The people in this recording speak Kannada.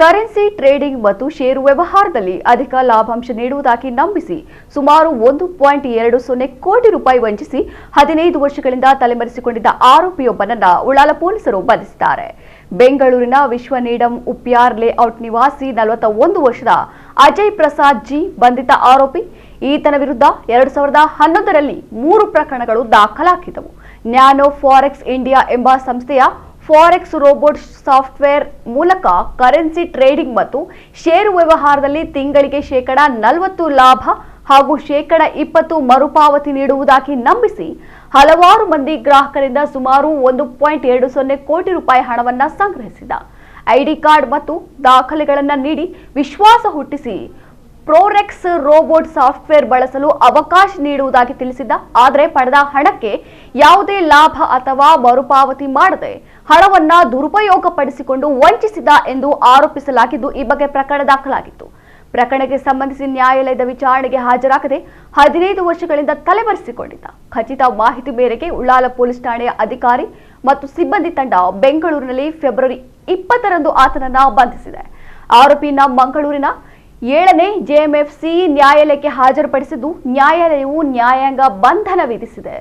ಕರೆನ್ಸಿ ಟ್ರೇಡಿಂಗ್ ಮತ್ತು ಷೇರು ವ್ಯವಹಾರದಲ್ಲಿ ಅಧಿಕ ಲಾಭಾಂಶ ನೀಡುವುದಾಗಿ ನಂಬಿಸಿ ಸುಮಾರು 1.20 ಕೋಟಿ ರೂಪಾಯಿ ವಂಚಿಸಿ 15 ವರ್ಷಗಳಿಂದ ತಲೆಮರೆಸಿಕೊಂಡಿದ್ದ ಆರೋಪಿಯೊಬ್ಬನನ್ನ ಉಳ್ಳಾಲ ಪೊಲೀಸರು ಬಂಧಿಸಿದ್ದಾರೆ. ಬೆಂಗಳೂರಿನ ವಿಶ್ವ ನೀಡಂ ಉಪ್ಯಾರ್ ಲೇಔಟ್ ನಿವಾಸಿ 41 ವರ್ಷದ ಅಜಯ್ ಪ್ರಸಾದ್ ಜಿ ಬಂಧಿತ ಆರೋಪಿ. ಈತನ ವಿರುದ್ಧ 2011ರಲ್ಲಿ 3 ಪ್ರಕರಣಗಳು ದಾಖಲಾಗಿದ್ದವು. ನ್ಯಾನೋ ಫಾರೆಕ್ಸ್ ಇಂಡಿಯಾ ಎಂಬ ಸಂಸ್ಥೆಯ ಫಾರೆಕ್ಸ್ ರೋಬೋಟ್ ಸಾಫ್ಟ್ವೇರ್ ಮೂಲಕ ಕರೆನ್ಸಿ ಟ್ರೇಡಿಂಗ್ ಮತ್ತು ಷೇರು ವ್ಯವಹಾರದಲ್ಲಿ ತಿಂಗಳಿಗೆ ಶೇಕಡ 40 ಲಾಭ ಹಾಗೂ ಶೇಕಡ 20 ಮರುಪಾವತಿ ನೀಡುವುದಾಗಿ ನಂಬಿಸಿ ಹಲವಾರು ಮಂದಿ ಗ್ರಾಹಕರಿಂದ ಸುಮಾರು 1.20 ಕೋಟಿ ರೂಪಾಯಿ ಹಣವನ್ನು ಸಂಗ್ರಹಿಸಿದ. ಐಡಿ ಕಾರ್ಡ್ ಮತ್ತು ದಾಖಲೆಗಳನ್ನು ನೀಡಿ ವಿಶ್ವಾಸ ಹುಟ್ಟಿಸಿ ಪ್ರೋರೆಕ್ಸ್ ರೋಬೋಟ್ ಸಾಫ್ಟ್ವೇರ್ ಬಳಸಲು ಅವಕಾಶ ನೀಡುವುದಾಗಿ ತಿಳಿಸಿದ್ದ. ಆದರೆ ಪಡೆದ ಹಣಕ್ಕೆ ಯಾವುದೇ ಲಾಭ ಅಥವಾ ಮರುಪಾವತಿ ಮಾಡದೆ ಹಣವನ್ನ ದುರುಪಯೋಗಪಡಿಸಿಕೊಂಡು ವಂಚಿಸಿದ ಎಂದು ಆರೋಪಿಸಲಾಗಿದ್ದು, ಈ ಬಗ್ಗೆ ಪ್ರಕರಣ ದಾಖಲಾಗಿತ್ತು. ಪ್ರಕರಣಕ್ಕೆ ಸಂಬಂಧಿಸಿ ನ್ಯಾಯಾಲಯದ ವಿಚಾರಣೆಗೆ ಹಾಜರಾಗದೆ 15 ವರ್ಷಗಳಿಂದ ತಲೆಮರೆಸಿಕೊಂಡಿದ್ದ. ಖಚಿತ ಮಾಹಿತಿ ಮೇರೆಗೆ ಉಳ್ಳಾಲ ಪೊಲೀಸ್ ಠಾಣೆಯ ಅಧಿಕಾರಿ ಮತ್ತು ಸಿಬ್ಬಂದಿ ತಂಡ ಬೆಂಗಳೂರಿನಲ್ಲಿ ಫೆಬ್ರವರಿ 20ರಂದು ಆತನನ್ನ ಬಂಧಿಸಿದೆ. ಆರೋಪಿನ ಮಂಗಳೂರಿನ 7ನೇ ಜೆಎಂಎಫ್ಸಿ ನ್ಯಾಯಾಲಯಕ್ಕೆ ಹಾಜರುಪಡಿಸಿದ್ದು, ನ್ಯಾಯಾಲಯವು ನ್ಯಾಯಾಂಗ ಬಂಧನ ವಿಧಿಸಿದೆ.